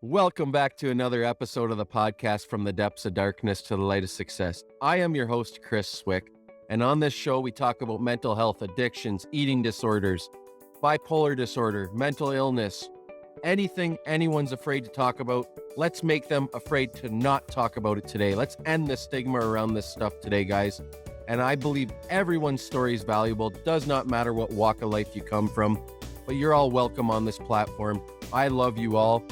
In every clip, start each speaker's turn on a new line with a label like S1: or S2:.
S1: Welcome back to another episode of the podcast From the Depths of Darkness to the Light of Success. I am your host, Chris Swick, and on this show, we talk about mental health, addictions, eating disorders, bipolar disorder, mental illness, anything anyone's afraid to talk about. Let's make them afraid to not talk about it today. Let's end the stigma around this stuff today, guys. And I believe everyone's story is valuable. Does not matter what walk of life you come from, but you're all welcome on this platform. I love you all.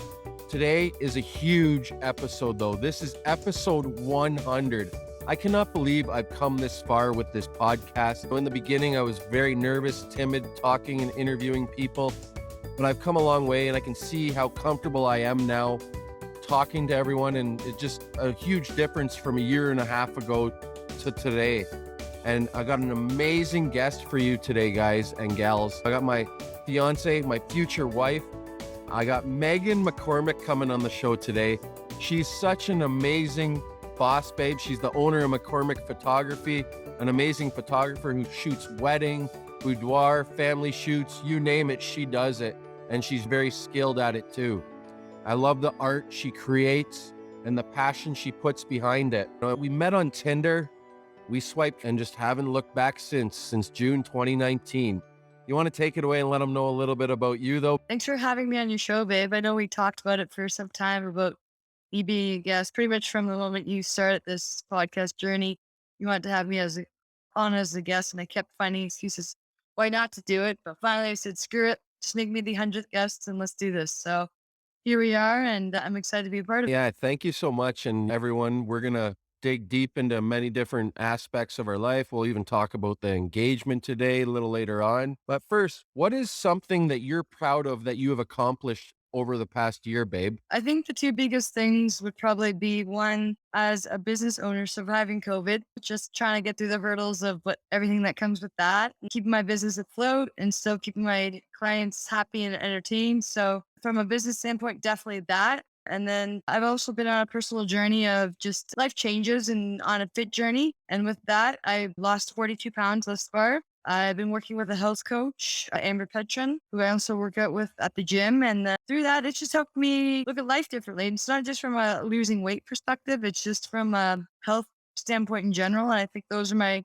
S1: Today is a huge episode, though. This is episode 100. I cannot believe I've come this far with this podcast. In the beginning, I was very nervous, timid, talking and interviewing people, but I've come a long way, and I can see how comfortable I am now talking to everyone, and it's just a huge difference from a year and a half ago to today. And I got an amazing guest for you today, guys and gals. I got my fiance, my future wife. I got McCormick coming on the show today. She's such an amazing boss babe. She's the owner of McCormick Photography, an amazing photographer who shoots wedding, boudoir, family shoots, you name it, she does it. And she's very skilled at it too. I love the art she creates and the passion she puts behind it. We met on Tinder. We swiped and just haven't looked back since June 2019. You want to take it away and let them know a little bit about you, though?
S2: Thanks for having me on your show, babe. I know we talked about it for some time about me being a guest. Pretty much from the moment you started this podcast journey, you wanted to have me on as a guest, and I kept finding excuses why not to do it. But finally, I said, "Screw it, just make me the 100th guest, and let's do this." So here we are, and I'm excited to be a part of it.
S1: Yeah, thank you so much. And everyone, we're going to dig deep into many different aspects of our life. We'll even talk about the engagement today a little later on. But first, what is something that you're proud of that you have accomplished over the past year, babe?
S2: I think the two biggest things would probably be one, as a business owner surviving COVID, just trying to get through the hurdles of everything that comes with that, and keeping my business afloat and still keeping my clients happy and entertained. So from a business standpoint, definitely that. And then I've also been on a personal journey of just life changes and on a fit journey. And with that, I've lost 42 pounds thus far. I've been working with a health coach, Amber Petron, who I also work out with at the gym. And through that, it's just helped me look at life differently. And it's not just from a losing weight perspective, it's just from a health standpoint in general. And I think those are my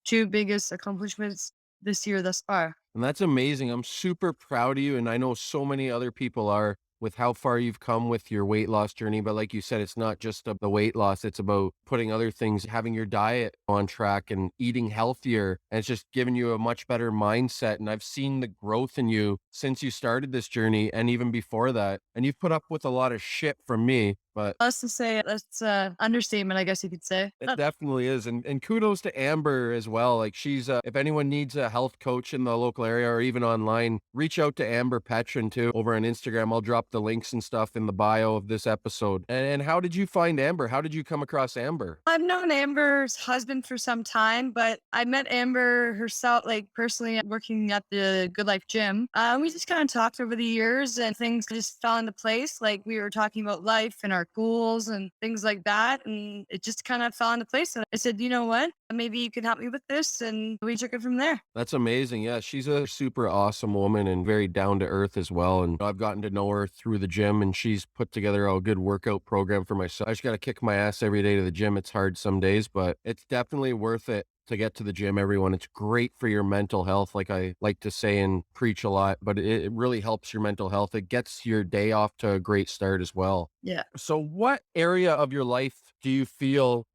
S2: two biggest accomplishments this year thus far.
S1: And that's amazing. I'm super proud of you. And I know so many other people are with how far you've come with your weight loss journey. But like you said, it's not just the weight loss, it's about putting other things, having your diet on track and eating healthier. And it's just giving you a much better mindset. And I've seen the growth in you since you started this journey and even before that. And you've put up with a lot of shit from me, but
S2: Let's just say that's understatement, I guess you could say.
S1: it definitely is. And kudos to Amber as well. Like she's, if anyone needs a health coach in the local area or even online, reach out to Amber Petron too over on Instagram. I'll drop the links and stuff in the bio of this episode. And how did you find Amber? How did you come across Amber?
S2: I've known Amber's husband for some time, but I met Amber herself, like personally, working at the Good Life Gym. We just kind of talked over the years and things just fell into place. Like we were talking about life and our goals and things like that. And it just kind of fell into place. And I said, you know what? Maybe you can help me with this. And we took it from there.
S1: That's amazing. Yeah, she's a super awesome woman and very down to earth as well. And I've gotten to know her through the gym, and she's put together a good workout program for myself. I just got to kick my ass every day to the gym. It's hard some days, but it's definitely worth it to get to the gym, everyone. It's great for your mental health, like I like to say and preach a lot, but it really helps your mental health. It gets your day off to a great start as well.
S2: Yeah.
S1: So what area of your life do you feel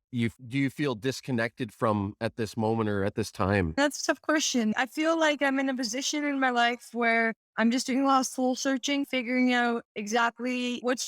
S1: disconnected from at this moment or at this time?
S2: That's a tough question. I feel like I'm in a position in my life where I'm just doing a lot of soul searching, figuring out exactly what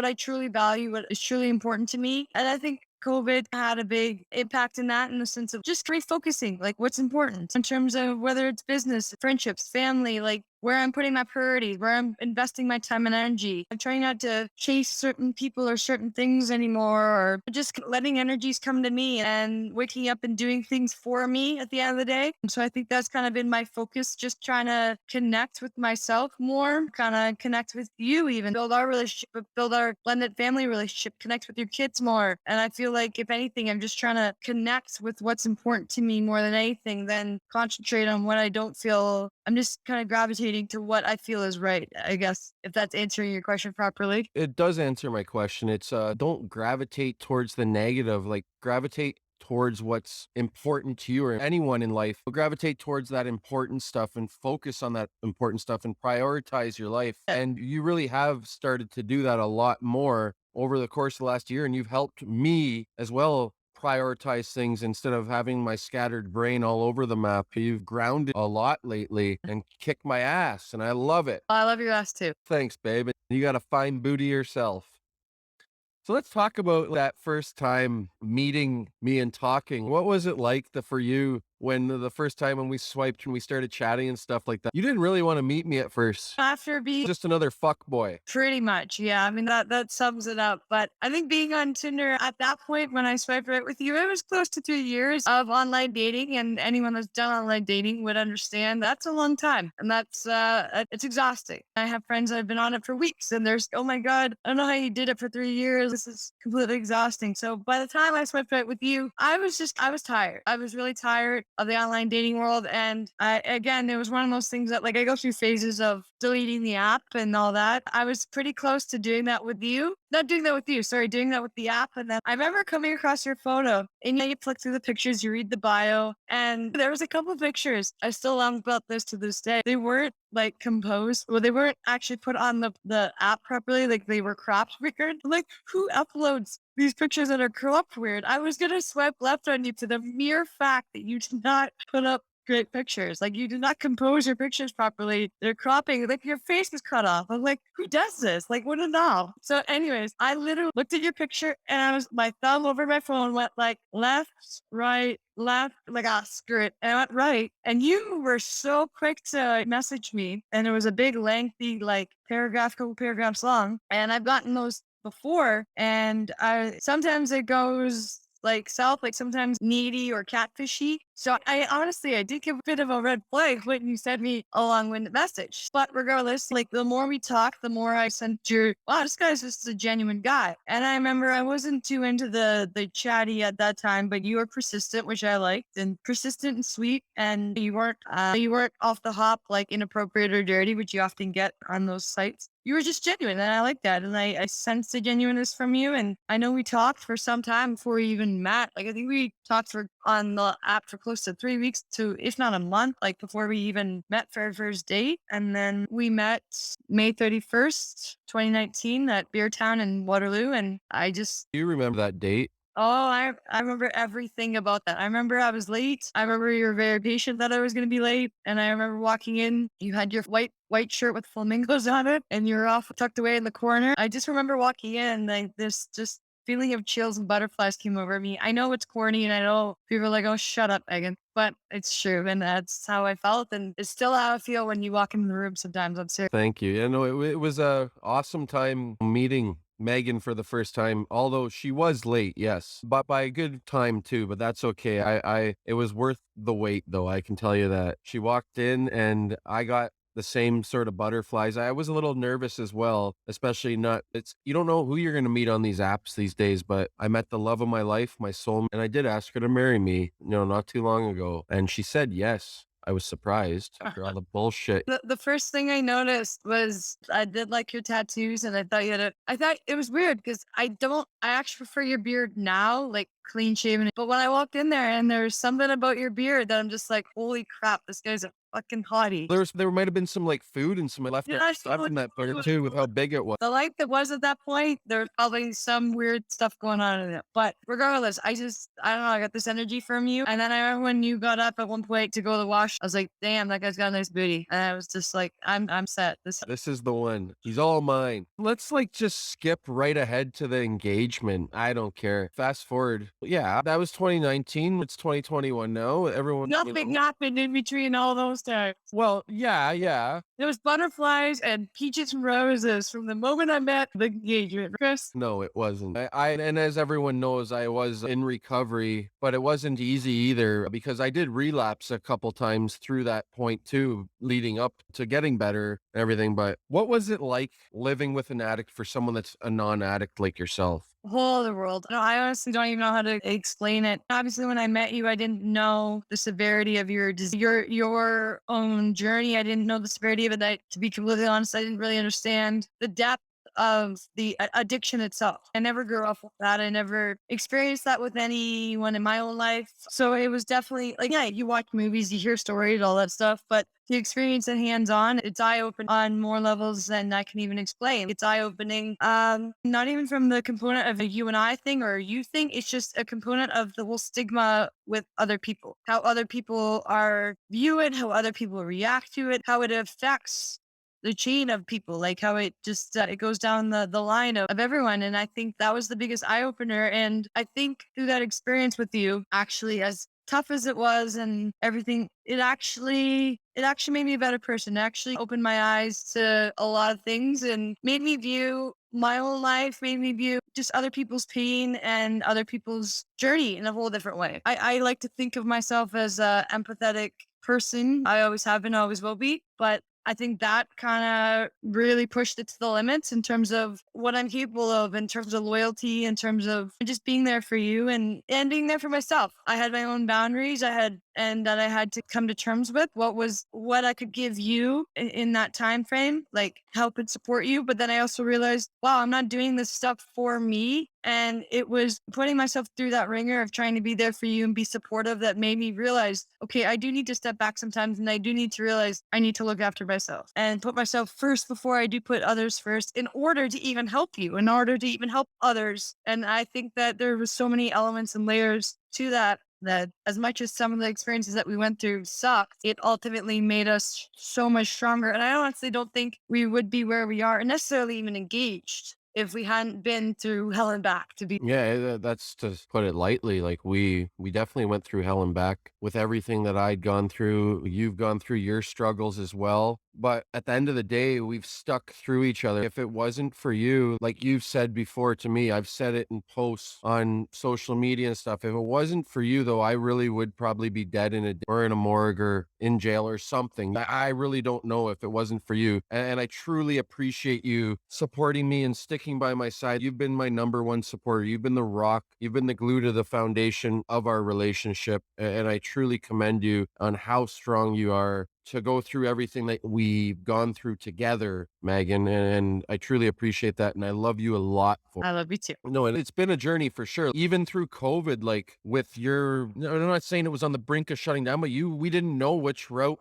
S2: I truly value, what is truly important to me. And I think COVID had a big impact in that, in the sense of just refocusing, like what's important in terms of whether it's business, friendships, family, like where I'm putting my priorities, where I'm investing my time and energy. I'm trying not to chase certain people or certain things anymore, or just letting energies come to me and waking up and doing things for me at the end of the day. So I think that's kind of been my focus, just trying to connect with myself more, kind of connect with you, even build our relationship, build our blended family relationship, connect with your kids more. And I feel like, if anything, I'm just trying to connect with what's important to me more than anything, then concentrate on what I don't feel. I'm just kind of gravitating gravitating to what I feel is right, I guess, if that's answering your question properly.
S1: It does answer my question. It's don't gravitate towards the negative, like gravitate towards what's important to you or anyone in life. Gravitate towards that important stuff and focus on that important stuff and prioritize your life. And you really have started to do that a lot more over the course of the last year. And you've helped me as well prioritize things instead of having my scattered brain all over the map. You've grounded a lot lately and kicked my ass, and I love it.
S2: I love your ass too.
S1: Thanks, babe. You got a fine booty yourself. So let's talk about that first time meeting me and talking. What was it like for you when the first time when we swiped and we started chatting and stuff like that? You didn't really want to meet me at first.
S2: After being
S1: Just another fuck boy.
S2: pretty much, yeah. I mean that sums it up. But I think being on Tinder at that point when I swiped right with you, it was close to 3 years of online dating, and anyone that's done online dating would understand that's a long time, and that's it's exhausting. I have friends that have been on it for weeks, and there's oh my god, I don't know how you did it for 3 years. This is completely exhausting. So by the time I swiped right with you, I was tired. I was really tired of the online dating world, and again, it was one of those things that like I go through phases of deleting the app and all that. I was pretty close to doing that with you. Not doing that with you, sorry, doing that with the app. And then I remember coming across your photo and you flick through the pictures, you read the bio, and there was a couple of pictures. I still laugh about this to this day. They weren't like composed. Well, they weren't actually put on the app properly. Like they were cropped weird. Like who uploads these pictures that are cropped weird? I was going to swipe left on you to the mere fact that you did not put up great pictures. Like you did not compose your pictures properly. They're cropping, like your face is cut off. I'm like, who does this? Like, what a knob. So anyways, I literally looked at your picture and my thumb over my phone went like left, right, left, like, ah, screw it. And I went right. And you were so quick to message me. And it was a big, lengthy, like couple paragraphs long. And I've gotten those before. And sometimes it goes like sometimes needy or catfishy. So I did give a bit of a red flag when you sent me a long-winded message. But regardless, like the more we talked, the more I sent wow, this guy's just a genuine guy. And I remember I wasn't too into the chatty at that time, but you were persistent, which I liked, and persistent and sweet. And you weren't off the hop like inappropriate or dirty, which you often get on those sites. You were just genuine, and I like that. And I sensed the genuineness from you. And I know we talked for some time before we even met. Like I think we talked on the app for close to 3 weeks to, if not a month, like before we even met for our first date. And then we met May 31st, 2019 at Beer Town in Waterloo. And
S1: Do you remember that date?
S2: oh, I remember everything about that. I remember I was late. I remember you were very patient that I was going to be late. And I remember walking in, you had your white shirt with flamingos on it and you're off tucked away in the corner. I just remember walking in and like this just feeling of chills and butterflies came over me. I know it's corny and I know people are like, oh, shut up, Megan. But it's true. And that's how I felt. And it's still how I feel when you walk into the room sometimes. I'm serious.
S1: Thank you. Yeah, no, it was a awesome time meeting Megan for the first time, although she was late, yes, but by a good time too, but that's okay. It was worth the wait though. I can tell you that. She walked in and I got the same sort of butterflies. I was a little nervous as well, especially you don't know who you're going to meet on these apps these days, but I met the love of my life, my soul, and I did ask her to marry me, not too long ago. And she said yes. I was surprised after all the bullshit.
S2: The first thing I noticed was I did like your tattoos and I thought it was weird because I actually prefer your beard now, like clean shaven. But when I walked in there and there's something about your beard that I'm just like, holy crap, this guy's a fucking hottie.
S1: There might have been some like food and some left stuff in that beard too with how big it was.
S2: The light that was at that point, there was probably some weird stuff going on in it. But regardless, I don't know, I got this energy from you. And then I remember when you got up at one point to go to the wash, I was like, damn, that guy's got a nice booty. And I was just like, I'm set.
S1: This is the one. He's all mine. Let's just skip right ahead to the engagement. I don't care. Fast forward. Yeah, that was 2019. It's 2021 now. Everyone.
S2: Nothing happened in between all those times.
S1: Well, yeah.
S2: There was butterflies and peaches and roses from the moment I met the engagement, Chris.
S1: No, it wasn't. And as everyone knows, I was in recovery, but it wasn't easy either because I did relapse a couple times through that point too, leading up to getting better and everything. But what was it like living with an addict for someone that's a non-addict like yourself?
S2: whole other world. No, I honestly don't even know how to explain it. Obviously, when I met you, I didn't know the severity of your own journey. I didn't know the severity of it. To be completely honest, I didn't really understand the depth of the addiction itself. I never grew up with that. I never experienced that with anyone in my own life. So it was definitely like, yeah, you watch movies, you hear stories, all that stuff, but to experience it hands on, it's eye opening on more levels than I can even explain. It's eye opening, not even from the component of a you and I thing or a you thing. It's just a component of the whole stigma with other people, how other people are view it, how other people react to it, how it affects the chain of people, like how it just it goes down the line of everyone. And I think that was the biggest eye opener. And I think through that experience with you, actually, as tough as it was and everything, it actually made me a better person. It actually opened my eyes to a lot of things and made me view my own life, made me view just other people's pain and other people's journey in a whole different way. I like to think of myself as a empathetic person. I always have been, always will be. But I think that kind of really pushed it to the limits in terms of what I'm capable of, in terms of loyalty, in terms of just being there for you and being there for myself. I had my own boundaries. And that I had to come to terms with what I could give you in that time frame, like help and support you. But then I also realized, wow, I'm not doing this stuff for me. And it was putting myself through that ringer of trying to be there for you and be supportive that made me realize, okay, I do need to step back sometimes. And I do need to realize I need to look after myself and put myself first before I do put others first in order to even help you, in order to even help others. And I think that there was so many elements and layers to that as much as some of the experiences that we went through sucked, it ultimately made us so much stronger. And I honestly don't think we would be where we are, necessarily even engaged, if we hadn't been through hell and back to be.
S1: Yeah, that's to put it lightly. Like we definitely went through hell and back with everything that I'd gone through. You've gone through your struggles as well. But at the end of the day, we've stuck through each other. If it wasn't for you, like you've said before to me, I've said it in posts on social media and stuff. If it wasn't for you, though, I really would probably be dead or in a morgue or in jail or something. I really don't know if it wasn't for you. And I truly appreciate you supporting me and sticking by my side. You've been my number one supporter. You've been the rock. You've been the glue to the foundation of our relationship. And I truly commend you on how strong you are to go through everything that we've gone through together, Megan. And I truly appreciate that. And I love you a lot for
S2: I love you too.
S1: no, and it's been a journey for sure. Even through COVID, like with your, no, I'm not saying it was on the brink of shutting down, but we didn't know which route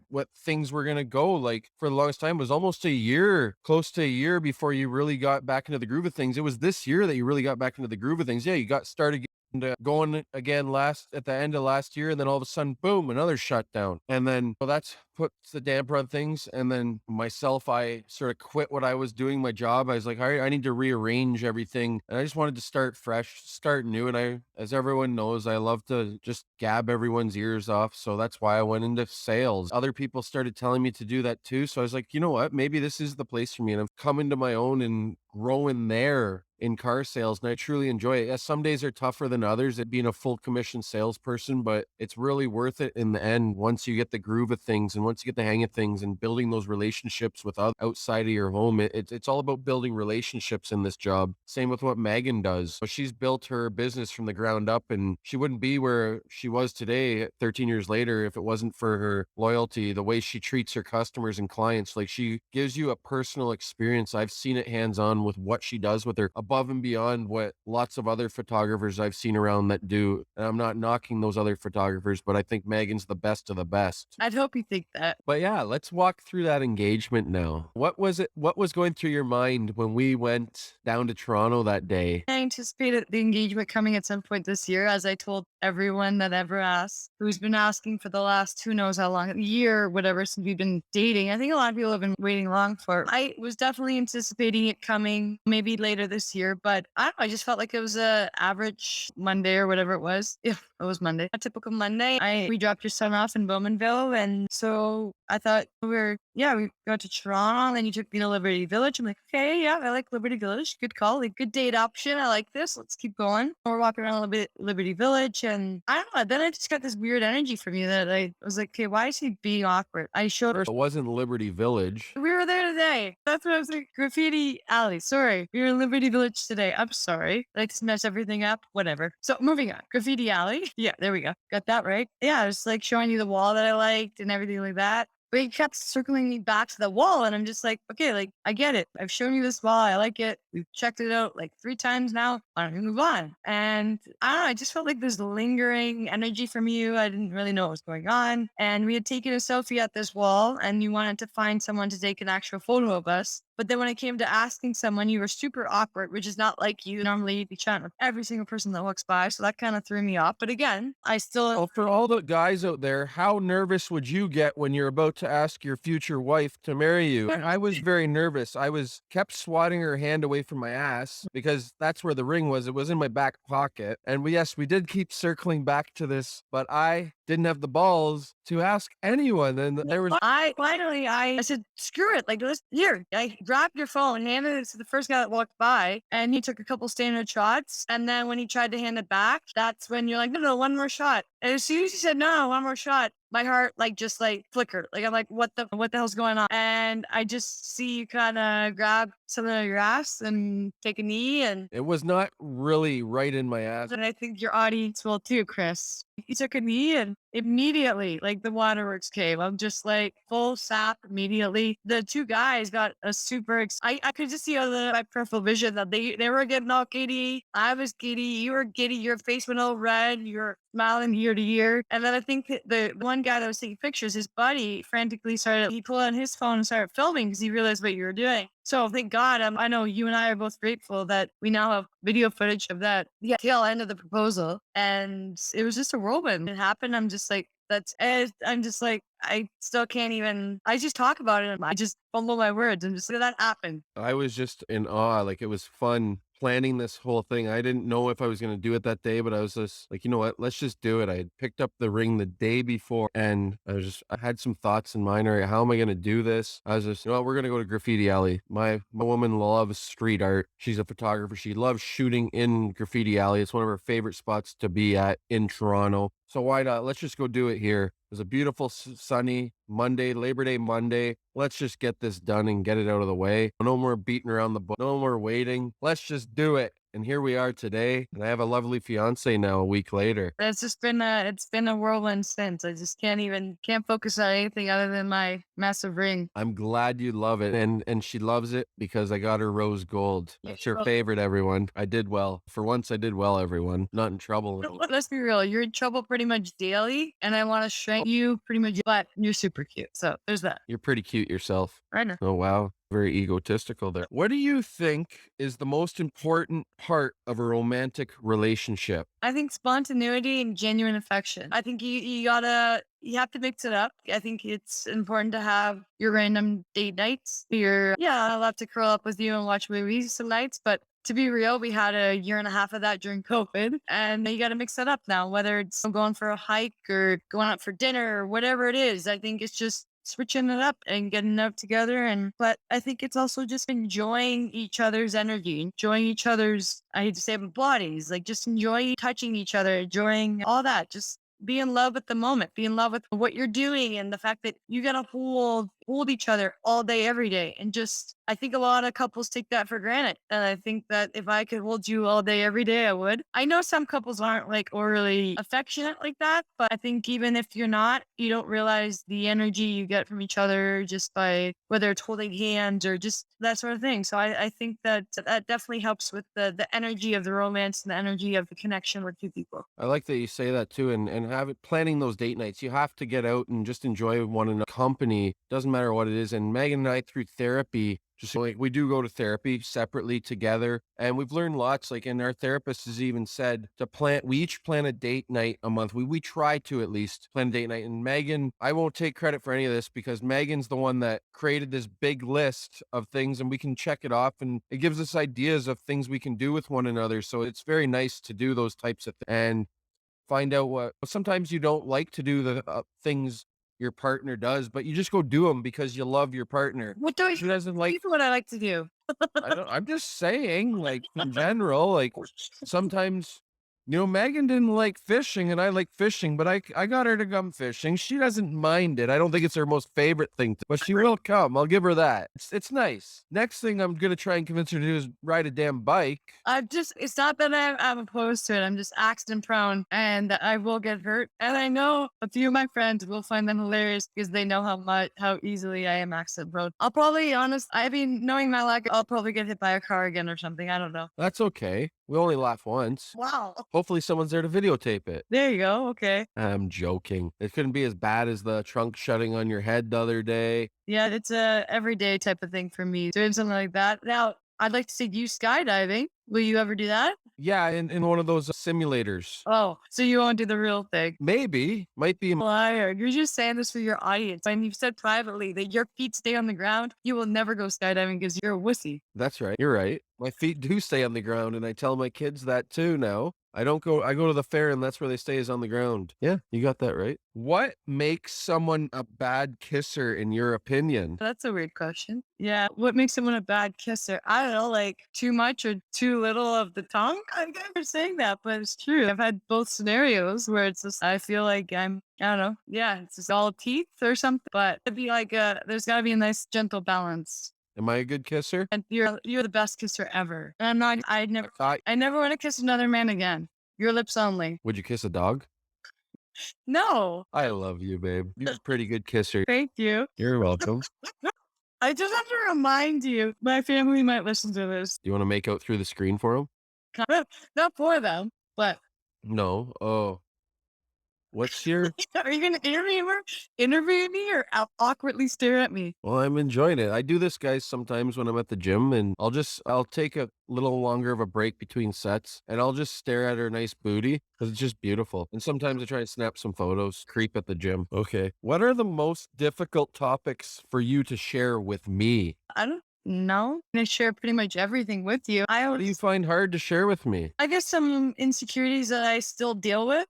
S1: what things were going to go. Like for the longest time, it was almost a year, close to a year before you really got back into the groove of things. It was this year that you really got back into the groove of things. Yeah, you got started going again at the end of last year, and then all of a sudden, boom, another shutdown. And then well, that's puts the damper on things. And then myself, I sort of quit what I was doing, my job. I was like, all right, I need to rearrange everything. And I just wanted to start fresh, start new. And as everyone knows, I love to just gab everyone's ears off. So that's why I went into sales. Other people started telling me to do that too. So I was like, you know what? Maybe this is the place for me. And I've come into my own and growing there in car sales, and I truly enjoy it. Yes, some days are tougher than others at being a full commission salesperson, but it's really worth it in the end once you get the groove of things and once you get the hang of things and building those relationships with others outside of your home. It's all about building relationships in this job. Same with what Megan does. So she's built her business from the ground up, and she wouldn't be where she was today 13 years later if it wasn't for her loyalty, the way she treats her customers and clients. Like she gives you a personal experience. I've seen it hands on with what she does with her above and beyond what lots of other photographers I've seen around that do. And I'm not knocking those other photographers, but I think Megan's the best of the best.
S2: I'd hope you think that.
S1: But yeah, let's walk through that engagement now. What was it? What was going through your mind when we went down to Toronto that day?
S2: I anticipated the engagement coming at some point this year, as I told everyone that ever asked, who's been asking for the last who knows how long, a year, whatever, since we've been dating. I think a lot of people have been waiting long for it. I was definitely anticipating it coming maybe later this year, but I don't know, I just felt like it was a average Monday or whatever it was. Yeah, it was Monday. A typical Monday. We dropped your son off in Bowmanville. And so I thought we go to Toronto and then you took me to Liberty Village. I'm like, okay, yeah, I like Liberty Village. Good call. Like, good date option. I like this. Let's keep going. We're walking around Liberty Village and I don't know. Then I just got this weird energy from you that I was like, okay, why is he being awkward? I showed
S1: First, it wasn't Liberty Village.
S2: we were there today. That's what I was like. Graffiti Alley. Sorry. We were in Liberty Village today. I'm sorry. I just mess everything up. Whatever. So moving on. Graffiti Alley. Yeah, there we go. Got that right. Yeah, I was like showing you the wall that I liked and everything like that. But he kept circling me back to the wall. And I'm just like, okay, like I get it. I've shown you this wall. I like it. We've checked it out like 3 times now. Why don't we move on? And I don't know. I just felt like this lingering energy from you. I didn't really know what was going on. And we had taken a selfie at this wall and you wanted to find someone to take an actual photo of us. But then when it came to asking someone, you were super awkward, which is not like you. Normally you'd be chatting with every single person that walks by. So that kind of threw me off. But again, I still
S1: Well, for all the guys out there, how nervous would you get when you're about to ask your future wife to marry you? I was very nervous. I was kept swatting her hand away from my ass because that's where the ring was. It was in my back pocket. And yes, we did keep circling back to this, but I didn't have the balls to ask anyone. And there was
S2: I said, screw it. Like, let's here. I grabbed your phone, handed it to the first guy that walked by, and he took a couple standard shots. And then when he tried to hand it back, that's when you're like, no, one more shot. And as soon as he said, no, one more shot, my heart just flickered. Like I'm like, what the hell's going on? And I just see you kind of grab something out of your ass and take a knee, and
S1: it was not really right in my ass.
S2: I think your audience will too, Chris. You took a knee and immediately, like the waterworks came. I'm just like full sap immediately. The 2 guys got a super. I could just see on my peripheral vision that they were getting all giddy. I was giddy. You were giddy. Your face went all red. You're smiling ear to ear. And then I think that the one guy that was taking pictures, his buddy frantically he pulled out his phone and started filming because he realized what you were doing. So thank God, I know you and I are both grateful that we now have video footage of that tail end of the proposal. And it was just a whirlwind. It happened. I'm just like, that's it. I'm just like, I still can't even, I just talk about it. And I just fumble my words and just like, that happened.
S1: I was just in awe. Like it was fun planning this whole thing. I didn't know if I was going to do it that day, but I was just like, you know what? Let's just do it. I had picked up the ring the day before and I had some thoughts in mind. All right, how am I going to do this? I was just, you know what? We're going to go to Graffiti Alley. My woman loves street art. She's a photographer. She loves shooting in Graffiti Alley. It's one of her favorite spots to be at in Toronto. So why not? Let's just go do it here. It was a beautiful sunny Monday, Labor Day Monday. Let's just get this done and get it out of the way. No more beating around the bush. No more waiting. Let's just do it. And here we are today. And I have a lovely fiance now a week later.
S2: It's just been it's been a whirlwind since. I just can't focus on anything other than my massive ring.
S1: I'm glad you love it. And she loves it because I got her rose gold. That's her favorite, everyone. I did well. For once I did well, everyone. Not in trouble.
S2: Let's be real. You're in trouble pretty much daily. And I want to shank you pretty much, but you're super cute. So there's that.
S1: You're pretty cute yourself.
S2: Right now.
S1: Oh, wow. Very egotistical there. What do you think is the most important part of a romantic relationship?
S2: I think spontaneity and genuine affection. I think you have to mix it up. I think it's important to have your random date nights. I love to curl up with you and watch movies some nights, but to be real, we had a year and a half of that during COVID, and you got to mix it up now, whether it's going for a hike or going out for dinner or whatever it is. I think it's just switching it up and getting up together. But I think it's also just enjoying each other's energy, enjoying each other's, I hate to say it, bodies, like just enjoying touching each other, enjoying all that. Just be in love with the moment, be in love with what you're doing and the fact that you got to hold each other all day, every day. And just, I think a lot of couples take that for granted. And I think that if I could hold you all day, every day, I would. I know some couples aren't like overly affectionate like that, but I think even if you're not, you don't realize the energy you get from each other just by whether it's holding hands or just that sort of thing. So I think that definitely helps with the energy of the romance and the energy of the connection with 2 people.
S1: I like that you say that too, and have it planning those date nights. You have to get out and just enjoy one another company. Doesn't matter what it is. And Megan and I, through therapy, just like we do go to therapy separately together, and we've learned lots. Like, and our therapist has even said we each plan a date night a month. We try to at least plan a date night. And Megan, I won't take credit for any of this because Megan's the one that created this big list of things, and we can check it off, and it gives us ideas of things we can do with one another. So it's very nice to do those types of things and find out what sometimes you don't like to do the things your partner does, but you just go do them because you love your partner.
S2: What do
S1: She doesn't like,
S2: you what I like to do?
S1: I'm just saying, like, in general, like, sometimes, Megan didn't like fishing and I like fishing, but I got her to come fishing. She doesn't mind it. I don't think it's her most favorite thing, but she will come. I'll give her that. It's nice. Next thing I'm going to try and convince her to do is ride a damn bike.
S2: It's not that I'm opposed to it. I'm just accident prone and I will get hurt. And I know a few of my friends will find them hilarious because they know how easily I am accident prone. I'll probably, knowing my luck, I'll probably get hit by a car again or something. I don't know.
S1: That's okay. We only laugh once.
S2: Wow.
S1: Hopefully someone's there to videotape it.
S2: There you go. Okay.
S1: I'm joking. It couldn't be as bad as the trunk shutting on your head the other day.
S2: Yeah, it's a everyday type of thing for me. Doing something like that. Now, I'd like to see you skydiving. Will you ever do that?
S1: Yeah, in one of those simulators.
S2: Oh, so you won't do the real thing.
S1: Maybe. Might be.
S2: Liar. You're just saying this for your audience. And you've said privately that your feet stay on the ground. You will never go skydiving because you're a wussy.
S1: That's right. You're right. My feet do stay on the ground, and I tell my kids that too now. I go to the fair, and that's where they stay, is on the ground. Yeah, you got that right. What makes someone a bad kisser in your opinion?
S2: That's a weird question. Yeah. What makes someone a bad kisser? I don't know, like too much or too little of the tongue. I'm never saying that, but it's true. I've had both scenarios where it's just, I feel like I don't know. Yeah, it's just all teeth or something, but it'd be like, there's gotta be a nice gentle balance.
S1: Am I a good kisser?
S2: And you're the best kisser ever. And I'm not, I never want to kiss another man again. Your lips only.
S1: Would you kiss a dog?
S2: No.
S1: I love you, babe. You're a pretty good kisser.
S2: Thank you.
S1: You're welcome.
S2: I just have to remind you, my family might listen to this.
S1: Do you want to make out through the screen for them?
S2: Not for them, but
S1: No. Oh. What's your...
S2: are you going to interview me or awkwardly stare at me?
S1: Well, I'm enjoying it. I do this, guys, sometimes when I'm at the gym, and I'll take a little longer of a break between sets, and I'll just stare at her nice booty because it's just beautiful. And sometimes I try to snap some photos, creep at the gym. Okay. What are the most difficult topics for you to share with me?
S2: I don't know. I share pretty much everything with you.
S1: What do you find hard to share with me?
S2: I guess some insecurities that I still deal with.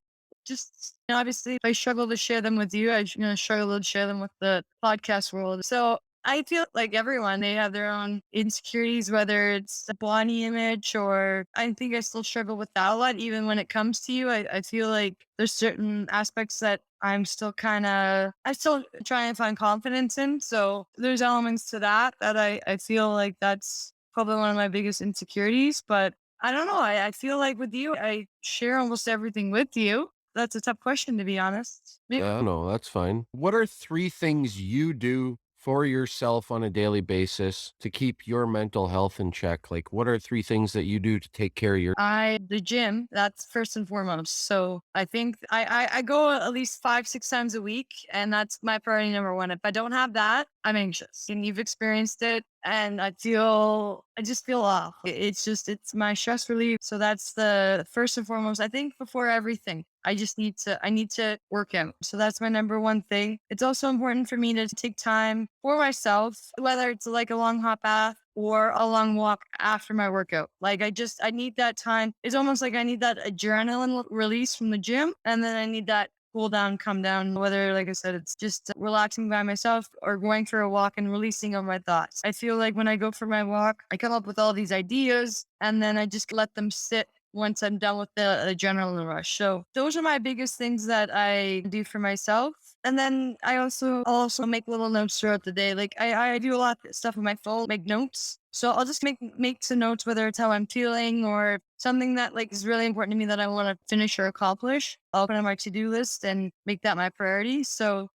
S2: Just obviously, if I struggle to share them with you, I struggle to share them with the podcast world. So I feel like everyone, they have their own insecurities, whether it's a body image or I think I still struggle with that a lot. Even when it comes to you, I feel like there's certain aspects that I still try and find confidence in. So there's elements to that I feel like that's probably one of my biggest insecurities. But I don't know. I feel like with you, I share almost everything with you. That's a tough question, to be honest.
S1: Yeah, no, that's fine. What are 3 things you do for yourself on a daily basis to keep your mental health in check? Like, what are 3 things that you do to take care of your...
S2: The gym, that's first and foremost. So I think I go at least 5-6 times a week, and that's my priority number one. If I don't have that, I'm anxious. And you've experienced it, and I just feel off. It's my stress relief. So that's the first and foremost. I think before everything, I need to work out. So that's my number one thing. It's also important for me to take time for myself, whether it's like a long hot bath or a long walk after my workout. Like I need that time. It's almost like I need that adrenaline release from the gym. And then I need that cool down, come down, whether, like I said, it's just relaxing by myself or going for a walk and releasing of my thoughts. I feel like when I go for my walk, I come up with all these ideas and then I just let them sit once I'm done with the adrenaline rush. So those are my biggest things that I do for myself. And then I'll also make little notes throughout the day. Like I do a lot of stuff on my phone, make notes. So I'll just make some notes, whether it's how I'm feeling or something that like is really important to me that I want to finish or accomplish. I'll put on my to-do list and make that my priority. So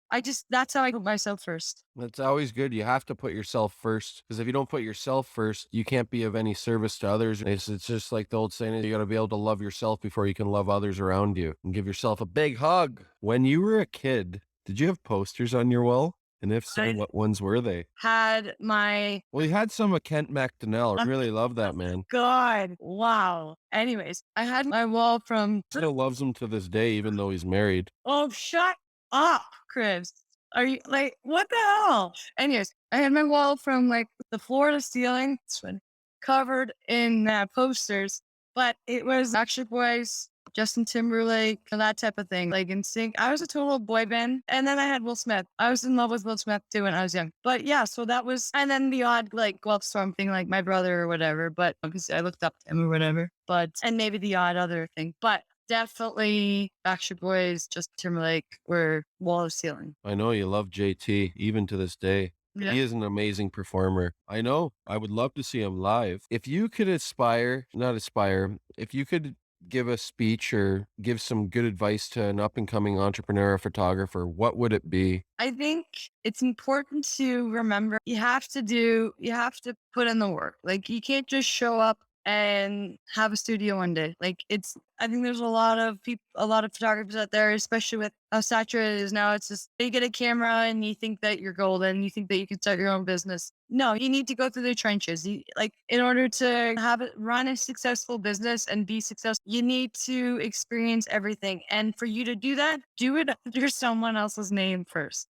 S2: that's how I put myself first.
S1: That's always good. You have to put yourself first, because if you don't put yourself first, you can't be of any service to others. It's just like the old saying, you got to be able to love yourself before you can love others around you, and give yourself a big hug. When you were a kid, did you have posters on your wall? And if so, what ones were they?
S2: Well,
S1: you had some of Kent McDonnell. I really love that man.
S2: God. Wow. Anyways, I had my wall from...
S1: Still loves him to this day, even though he's married.
S2: Oh, shut up, Chris. Are you like, what the hell? Anyways, I had my wall from like the floor to ceiling, covered in posters, but it was Backstreet Boys, Justin Timberlake, and that type of thing. Like in sync. I was a total boy band. And then I had Will Smith. I was in love with Will Smith too when I was young. But yeah, so that was, and then the odd like Guelph Storm thing, like my brother or whatever, but because I looked up to him or whatever. But, and maybe the odd other thing. But definitely Backstreet Boys, Justin Timberlake were wall of ceiling.
S1: I know you love JT even to this day.
S2: Yeah.
S1: He is an amazing performer. I know. I would love to see him live. If you could not aspire, if you could give a speech or give some good advice to an up and coming entrepreneur or photographer, what would it be?
S2: I think it's important to remember you have to put in the work. Like you can't just show up and have a studio one day. I think there's a lot of people, a lot of photographers out there, especially with how saturated it is now. It's just, you get a camera and you think that you're golden. You think that you can start your own business. No, you need to go through the trenches. In order to run a successful business and be successful, you need to experience everything. And for you to do that, do it under someone else's name first.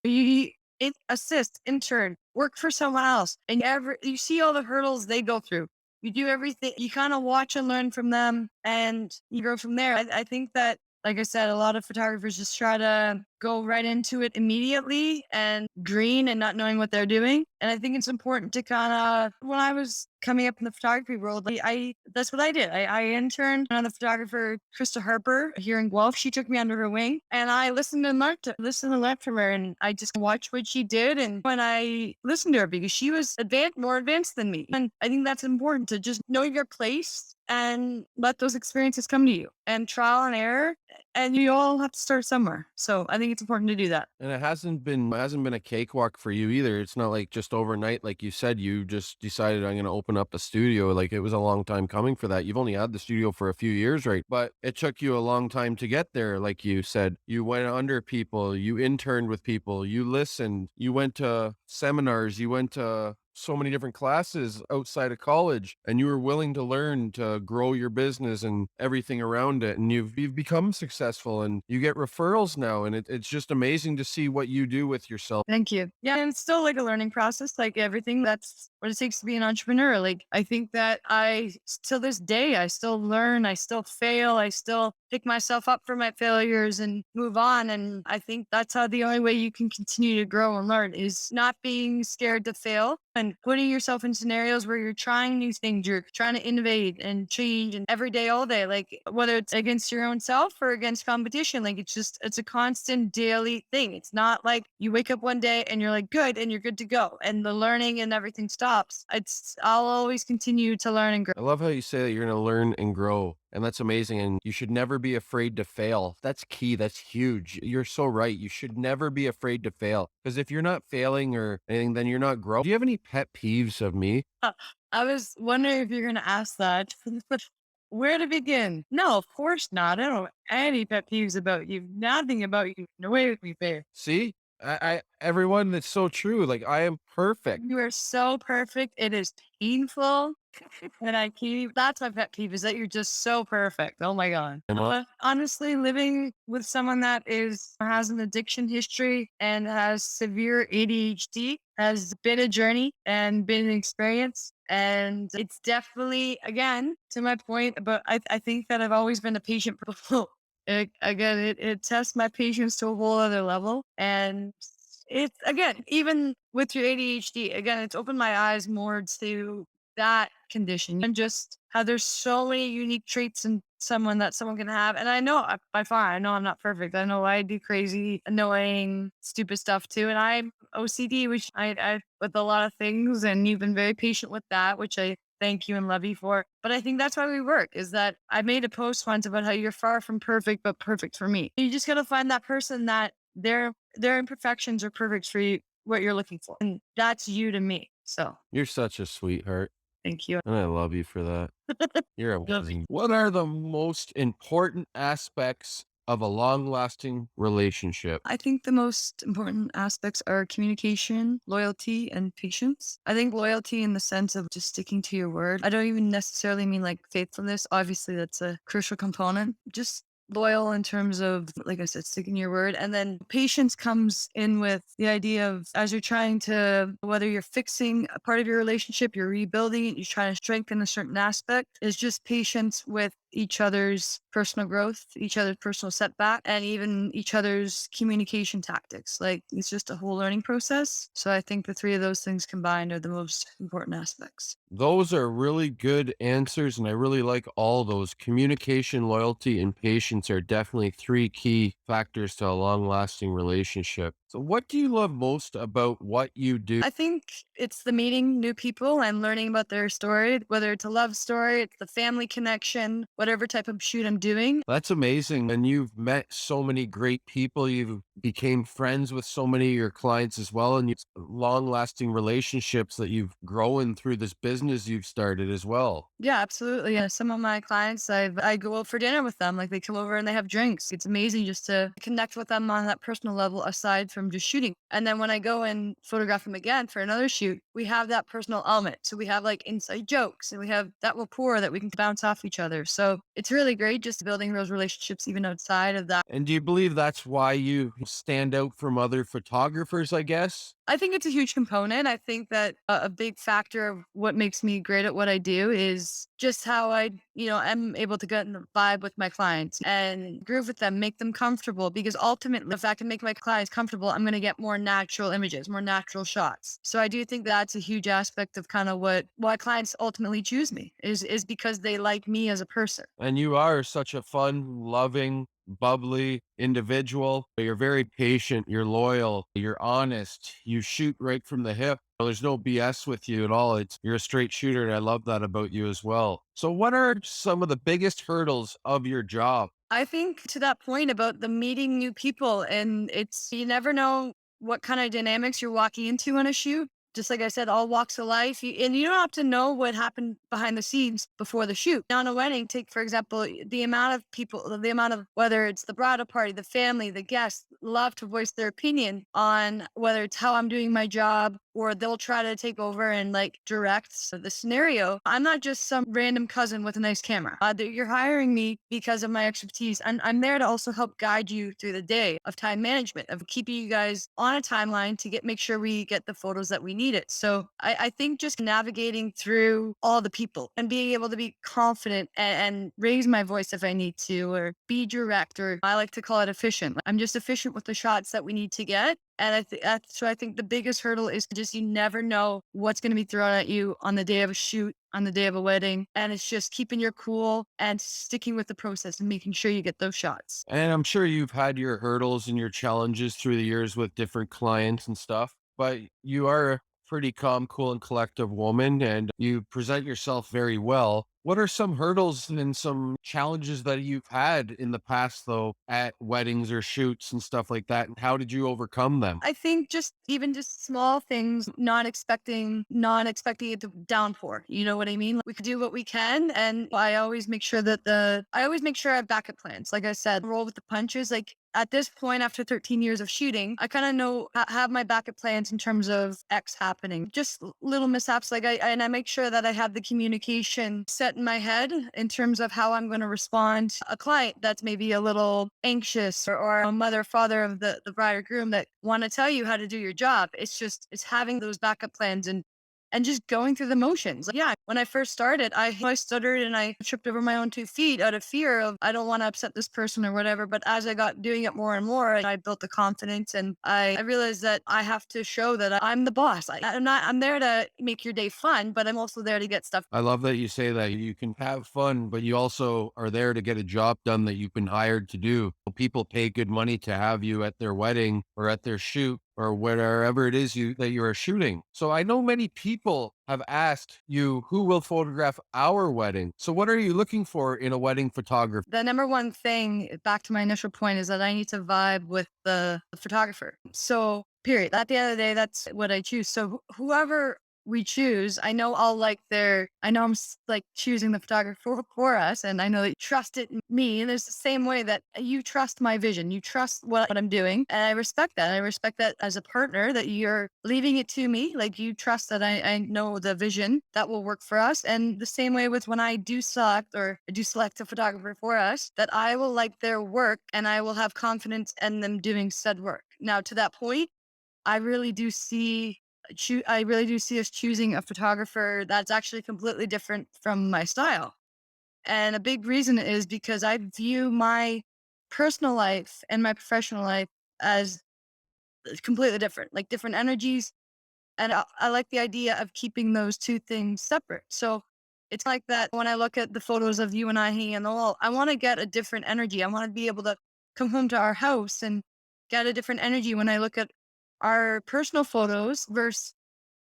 S2: Assist, intern, work for someone else. And you see all the hurdles they go through. You do everything, you kind of watch and learn from them and you go from there. I think that, like I said, a lot of photographers just try to go right into it immediately and green and not knowing what they're doing. And I think it's important to kind of, when I was coming up in the photography world, that's what I did. I interned on the photographer, Krista Harper here in Guelph. She took me under her wing and I listened and learned from her. And I just watched what she did. And when I listened to her, because she was more advanced than me. And I think that's important to just know your place and let those experiences come to you and trial and error. And you all have to start somewhere. So I think it's important to do that.
S1: And it hasn't been a cakewalk for you either. It's not like just overnight, like you said, you just decided I'm going to open up a studio. Like it was a long time coming for that. You've only had the studio for a few years, right? But it took you a long time to get there. Like you said, you went under people, you interned with people, you listened, you went to seminars, you went to so many different classes outside of college, and you were willing to learn to grow your business and everything around it. And you've become successful and you get referrals now. And it's just amazing to see what you do with yourself.
S2: Thank you. Yeah. And it's still like a learning process, like everything. That's what it takes to be an entrepreneur. Like, I think that till this day, I still learn, I still fail, I still pick myself up for my failures and move on. And I think that's how the only way you can continue to grow and learn is not being scared to fail and putting yourself in scenarios where you're trying new things, you're trying to innovate and change and every day, all day, like whether it's against your own self or against competition, like it's a constant daily thing. It's not like you wake up one day and you're like, good, and you're good to go. And the learning and everything stops. I'll always continue to learn and grow.
S1: I love how you say that you're going to learn and grow. And that's amazing. And you should never be afraid to fail. That's key. That's huge. You're so right. You should never be afraid to fail. Because if you're not failing or anything, then you're not growing. Do you have any pet peeves of me?
S2: I was wondering if you're going to ask that. Where to begin? No, of course not. I don't have any pet peeves about you. Nothing about you. No way with me fair.
S1: See, everyone, that's so true. Like I am perfect.
S2: You are so perfect. It is painful. And that's my pet peeve is that you're just so perfect. Oh my God. Honestly, living with someone that has an addiction history and has severe ADHD has been a journey and been an experience. And it's definitely, again, to my point, but I think that I've always been a patient person. It tests my patience to a whole other level. And it's, again, even with your ADHD, again, it's opened my eyes more to that condition and just how there's so many unique traits in someone that someone can have. And I know by far, I know I'm not perfect. I know I do crazy, annoying, stupid stuff too. And I'm OCD, which I with a lot of things, and you've been very patient with that, which I thank you and love you for. But I think that's why we work, is that I made a post once about how you're far from perfect, but perfect for me. You just got to find that person that their imperfections are perfect for you, what you're looking for. And that's you to me. So
S1: You're such a sweetheart.
S2: thank you.
S1: And I love you for that. You're amazing. What are the most important aspects of a long-lasting relationship?
S2: I think the most important aspects are communication, loyalty, and patience. I think loyalty in the sense of just sticking to your word. I don't even necessarily mean like faithfulness. Obviously, that's a crucial component. Just loyal in terms of, like I said, sticking to your word. And then patience comes in with the idea of, as you're trying to, whether you're fixing a part of your relationship, you're rebuilding it, you're trying to strengthen a certain aspect, is just patience with each other's personal growth, each other's personal setback, and even each other's communication tactics. Like it's just a whole learning process. So I think the three of those things combined are the most important aspects.
S1: Those are really good answers, and I really like all those. Communication, loyalty, and patience are definitely three key factors to a long-lasting relationship. So, what do you love most about what you do?
S2: I think it's the meeting new people and learning about their story, whether it's a love story, it's the family connection, whatever type of shoot I'm doing.
S1: That's amazing. And you've met so many great people. You became friends with so many of your clients as well. And you long lasting relationships that you've grown through this business you've started as well.
S2: Yeah, absolutely. Yeah, some of my clients, I go out for dinner with them. Like they come over and they have drinks. It's amazing just to connect with them on that personal level, aside from just shooting. And then when I go and photograph them again for another shoot, we have that personal element. So we have like inside jokes and we have that rapport that we can bounce off each other. So it's really great just building those relationships even outside of that.
S1: And do you believe that's why you stand out from other photographers, I guess?
S2: I think it's a huge component. I think that a big factor of what makes me great at what I do is just how am able to get in the vibe with my clients and groove with them, make them comfortable. Because ultimately, if I can make my clients comfortable, I'm going to get more natural images, more natural shots. So I do think that's a huge aspect of kind of why clients ultimately choose me is because they like me as a person.
S1: And you are such a fun, loving, bubbly individual. You're very patient, you're loyal, you're honest, you shoot right from the hip. There's no BS with you at all. You're a straight shooter, and I love that about you as well. So what are some of the biggest hurdles of your job?
S2: I think to that point about the meeting new people, and it's you never know what kind of dynamics you're walking into on a shoot. Just like I said, all walks of life, and you don't have to know what happened behind the scenes before the shoot. On a wedding, take for example the amount of people, the amount of whether it's the bridal party, the family, the guests, love to voice their opinion on whether it's how I'm doing my job, or they'll try to take over and like direct the scenario. I'm not just some random cousin with a nice camera. You're hiring me because of my expertise. And I'm there to also help guide you through the day of time management, of keeping you guys on a timeline to make sure we get the photos that we need it. So I think just navigating through all the people and being able to be confident and raise my voice if I need to, or be direct, or I like to call it efficient. I'm just efficient with the shots that we need to get. And I think the biggest hurdle is just you never know what's going to be thrown at you on the day of a shoot, on the day of a wedding. And it's just keeping your cool and sticking with the process and making sure you get those shots.
S1: And I'm sure you've had your hurdles and your challenges through the years with different clients and stuff, but you are a pretty calm, cool, and collective woman, and you present yourself very well. What are some hurdles and some challenges that you've had in the past, though, at weddings or shoots and stuff like that? And how did you overcome them?
S2: I think just even just small things, not expecting it to downpour. You know what I mean? We could do what we can. And I always make sure I always make sure I have backup plans. Like I said, roll with the punches. Like at this point, after 13 years of shooting, I kind of know, have my backup plans in terms of X happening, just little mishaps. And I make sure that I have the communication set in my head in terms of how I'm going to respond. A client that's maybe a little anxious, or a mother, father of the bride or groom that want to tell you how to do your job. It's having those backup plans and just going through the motions. Like, yeah, when I first started, I stuttered and I tripped over my own 2 feet out of fear of I don't want to upset this person or whatever. But as I got doing it more and more, I built the confidence, and I realized that I have to show that I'm the boss. I'm there to make your day fun, but I'm also there to get stuff.
S1: I love that you say that you can have fun, but you also are there to get a job done that you've been hired to do. People pay good money to have you at their wedding or at their shoot or wherever it is that you are shooting. So I know many people have asked you who will photograph our wedding. So what are you looking for in a wedding photographer?
S2: The number one thing, back to my initial point, is that I need to vibe with the photographer. So, period. At the end of the day, that's what I choose. So, whoever we choose, I know like choosing the photographer for us, and I know that you trusted me. And there's the same way that you trust my vision, you trust what I'm doing, and I respect that. I respect that as a partner, that you're leaving it to me. Like you trust that I know the vision that will work for us. And the same way with when I do select a photographer for us, that I will like their work and I will have confidence in them doing said work. Now, to that point, I really do see I really do see us choosing a photographer that's actually completely different from my style. And a big reason is because I view my personal life and my professional life as completely different, like different energies. And I like the idea of keeping those two things separate. So it's like that when I look at the photos of you and I hanging on the wall, I want to get a different energy. I want to be able to come home to our house and get a different energy when I look at our personal photos versus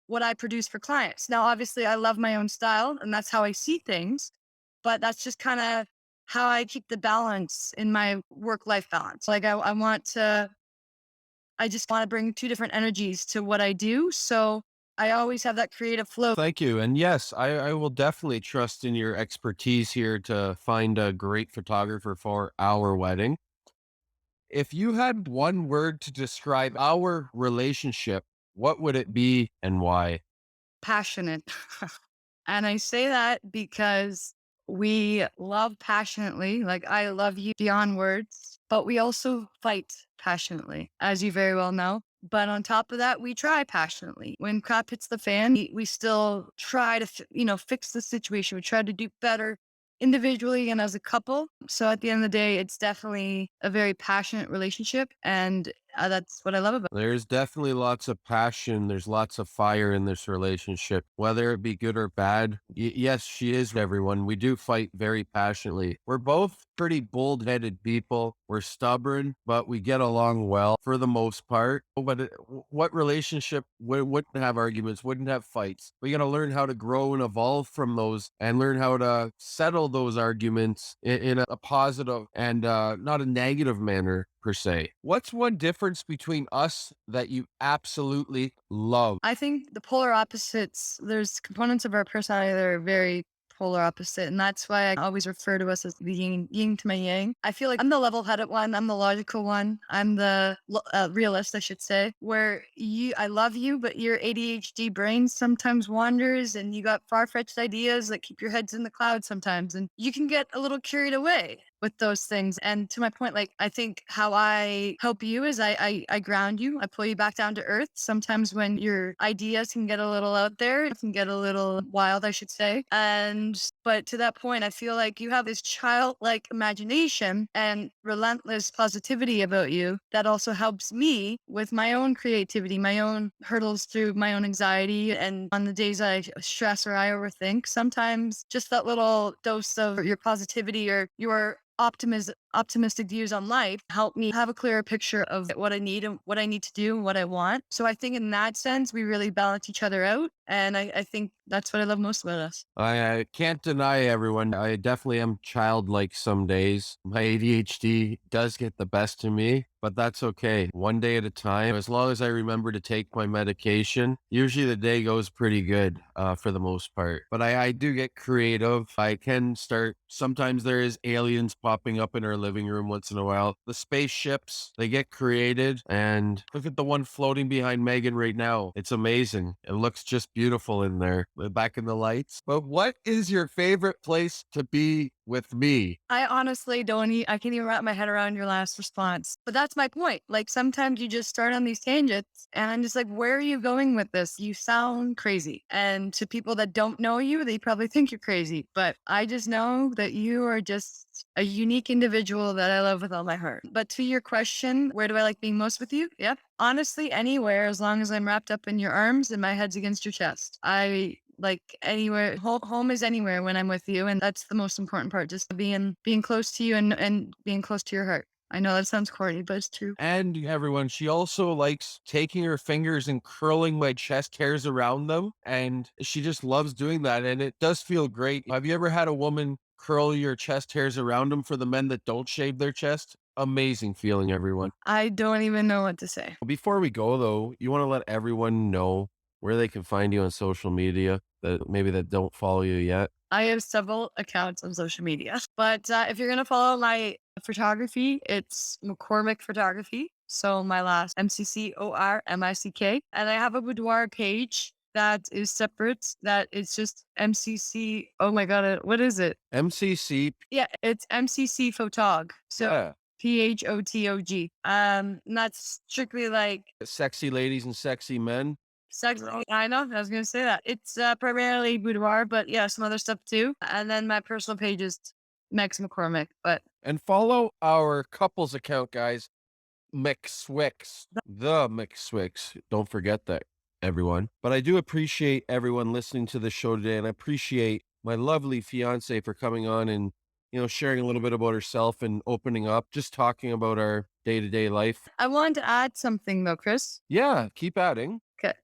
S2: what I produce for clients. Now, obviously, I love my own style and that's how I see things, but that's just kind of how I keep the balance in my work life balance. Like, I just want to bring two different energies to what I do. So I always have that creative flow.
S1: Thank you. And yes, I will definitely trust in your expertise here to find a great photographer for our wedding. If you had one word to describe our relationship, what would it be and why?
S2: Passionate. And I say that because we love passionately. Like, I love you beyond words, but we also fight passionately, as you very well know. But on top of that, we try passionately. When crap hits the fan, we still try to, fix the situation. We try to do better individually and as a couple. So at the end of the day, it's definitely a very passionate relationship. And that's what I love about it.
S1: There's definitely lots of passion. There's lots of fire in this relationship, whether it be good or bad. Yes, she is everyone. We do fight very passionately. We're both pretty bull-headed people. We're stubborn, but we get along well for the most part. But what relationship wouldn't have arguments, wouldn't have fights? We got to learn how to grow and evolve from those and learn how to settle those arguments in a positive and not a negative manner per se. What's one difference between us that you absolutely love?
S2: I think the polar opposites, there's components of our personality that are very polar opposite. And that's why I always refer to us as the yin to my yang. I feel like I'm the level headed one. I'm the logical one. I'm the realist, I should say, where I love you, but your ADHD brain sometimes wanders and you got far fetched ideas that keep your heads in the clouds sometimes. And you can get a little carried away with those things. And to my point, like, I think how I help you is I ground you. I pull you back down to earth. Sometimes when your ideas can get a little out there, it can get a little wild, I should say. But to that point, I feel like you have this childlike imagination and relentless positivity about you that also helps me with my own creativity, my own hurdles through my own anxiety. And on the days I stress or I overthink, sometimes just that little dose of your positivity or your optimistic views on life help me have a clearer picture of what I need and what I need to do and what I want. So I think in that sense, we really balance each other out. And I think that's what I love most about us.
S1: I can't deny everyone. I definitely am childlike some days. My ADHD does get the best of me, but that's okay. One day at a time. As long as I remember to take my medication, usually the day goes pretty good for the most part. But I do get creative. I can start. Sometimes there is aliens popping up in our living room once in a while. The spaceships, they get created. And look at the one floating behind Megan right now. It's amazing. It looks just beautiful in there, back in the lights. But what is your favorite place to be with me?
S2: I honestly I can't even wrap my head around your last response. But that's my point. Like, sometimes you just start on these tangents and I'm just like, where are you going with this? You sound crazy. And to people that don't know you, they probably think you're crazy. But I just know that you are just a unique individual that I love with all my heart. But to your question, where do I like being most with you? Yep. Honestly, anywhere, as long as I'm wrapped up in your arms and my head's against your chest. I like anywhere. Home is anywhere when I'm with you, and that's the most important part. Just being close to you and being close to your heart. I know that sounds corny, but it's true.
S1: And everyone, she also likes taking her fingers and curling my chest hairs around them. And she just loves doing that. And it does feel great. Have you ever had a woman curl your chest hairs around them for the men that don't shave their chest? Amazing feeling, everyone.
S2: I don't even know what to say.
S1: Before we go, though, you want to let everyone know where they can find you on social media that don't follow you yet.
S2: I have several accounts on social media, but if you're gonna follow my photography, it's McCormick Photography. So my last McCormick, and I have a boudoir page that is separate. That is just MCC. Oh my god, what is it?
S1: MCC.
S2: Yeah, it's MCC Photog. So
S1: Yeah.
S2: PHOTOG. And that's strictly like
S1: Sexy ladies and sexy men.
S2: Sex, I know. I was gonna say that. It's primarily boudoir, but yeah, some other stuff too. And then my personal page is Max McCormick. But
S1: And follow our couples account, guys. McSwix, the McSwix. Don't forget that, everyone. But I do appreciate everyone listening to the show today, and I appreciate my lovely fiance for coming on and sharing a little bit about herself and opening up, just talking about our day to day life.
S2: I wanted to add something though, Chris.
S1: Yeah, keep adding.
S2: Okay.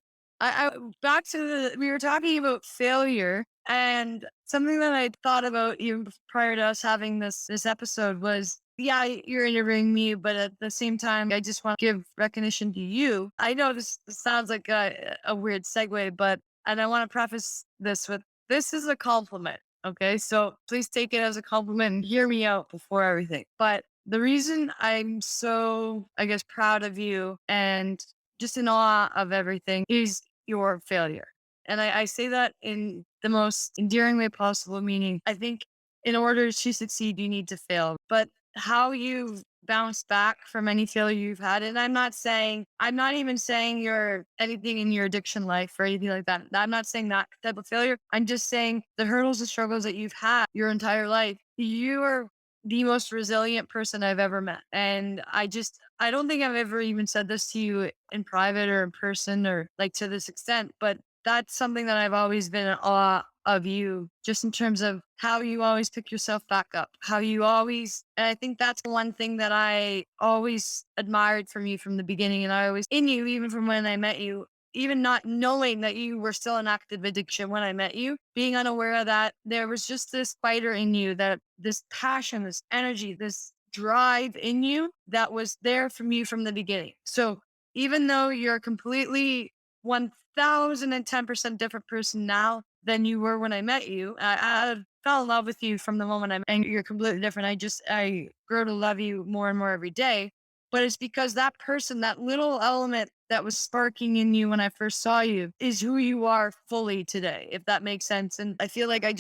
S2: I back to we were talking about failure, and something that I thought about even prior to us having this episode was, yeah, you're interviewing me, but at the same time, I just want to give recognition to you. I know this sounds like a weird segue, but and I want to preface this with, this is a compliment. Okay, so please take it as a compliment and hear me out before everything. But the reason I'm so, I guess, proud of you and just in awe of everything is your failure. And I say that in the most endearing way possible, meaning I think in order to succeed, you need to fail. But how you've bounced back from any failure you've had, and I'm not even saying you're anything in your addiction life or anything like that. I'm not saying that type of failure. I'm just saying the hurdles and struggles that you've had your entire life. You are the most resilient person I've ever met. And I don't think I've ever even said this to you in private or in person or like to this extent, but that's something that I've always been in awe of you, just in terms of how you always pick yourself back up, how you always, and I think that's one thing that I always admired from you from the beginning. And I always, in you, even from when I met you, even not knowing that you were still in active addiction when I met you, being unaware of that, there was just this fighter in you, that this passion, this energy, this drive in you that was there from you from the beginning. So even though you're completely 1010% different person now than you were when I met you, I fell in love with you from the moment I met, and you're completely different. I grow to love you more and more every day. But it's because that person, that little element that was sparking in you when I first saw you, is who you are fully today, if that makes sense. And I feel like I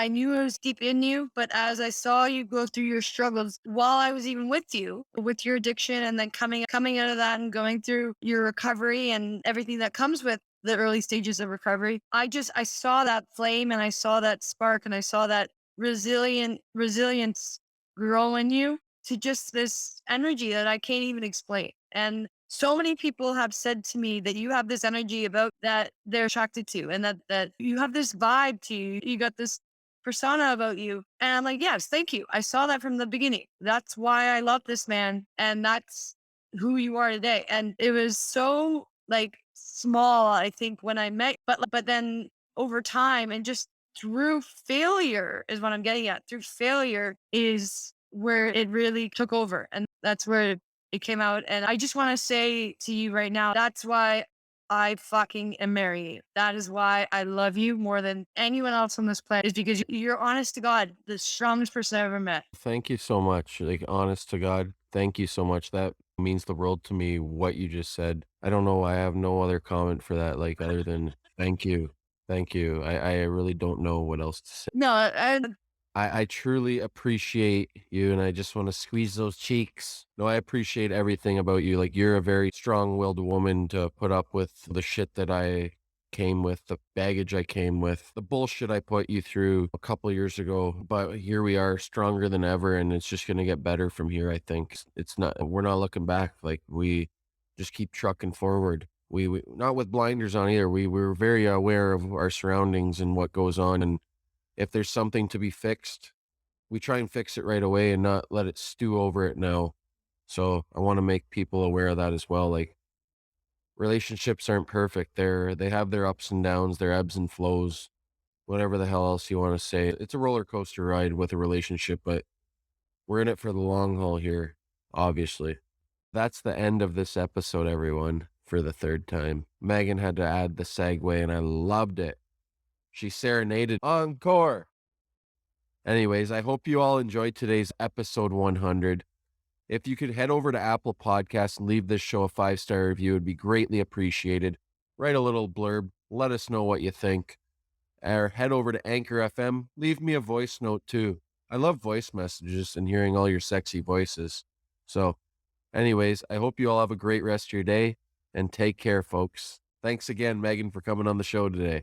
S2: knew it was deep in you, but as I saw you go through your struggles while I was even with you, with your addiction, and then coming out of that and going through your recovery and everything that comes with the early stages of recovery, I saw that flame and I saw that spark and I saw that resilience grow in you to just this energy that I can't even explain. And so many people have said to me that you have this energy about that they're attracted to, and that you have this vibe to you. You got this persona about you. And I'm like, yes, thank you. I saw that from the beginning. That's why I love this man. And that's who you are today. And it was so like small, I think, when I met, but then over time and just through failure is what I'm getting at. Through failure is where it really took over. And that's where it came out. And I just want to say to you right now, that's why I fucking am marrying you. That is why I love you more than anyone else on this planet, is because you're honest to God, the strongest person I ever met.
S1: Thank you so much. Like, honest to God, thank you so much. That means the world to me, what you just said. I don't know. I have no other comment for that, like, other than thank you. Thank you. I really don't know what else to say.
S2: No,
S1: I truly appreciate you, and I just want to squeeze those cheeks. No, I appreciate everything about you. Like, you're a very strong-willed woman to put up with the shit that I came with, the baggage I came with, the bullshit I put you through a couple years ago. But here we are, stronger than ever, and it's just gonna get better from here, I think. We're not looking back. Like, we just keep trucking forward. We not with blinders on either. We're very aware of our surroundings and what goes on, and if there's something to be fixed, we try and fix it right away and not let it stew over it now. So I want to make people aware of that as well. Like, relationships aren't perfect. They have their ups and downs, their ebbs and flows, whatever the hell else you want to say. It's a roller coaster ride with a relationship, but we're in it for the long haul here, obviously. That's the end of this episode, everyone, for the third time. Megan had to add the segue and I loved it. She serenaded encore. Anyways, I hope you all enjoyed today's episode 100. If you could head over to Apple Podcasts and leave this show a 5-star review, it'd be greatly appreciated. Write a little blurb. Let us know what you think. Or head over to Anchor FM. Leave me a voice note too. I love voice messages and hearing all your sexy voices. So, anyways, I hope you all have a great rest of your day and take care, folks. Thanks again, Megan, for coming on the show today.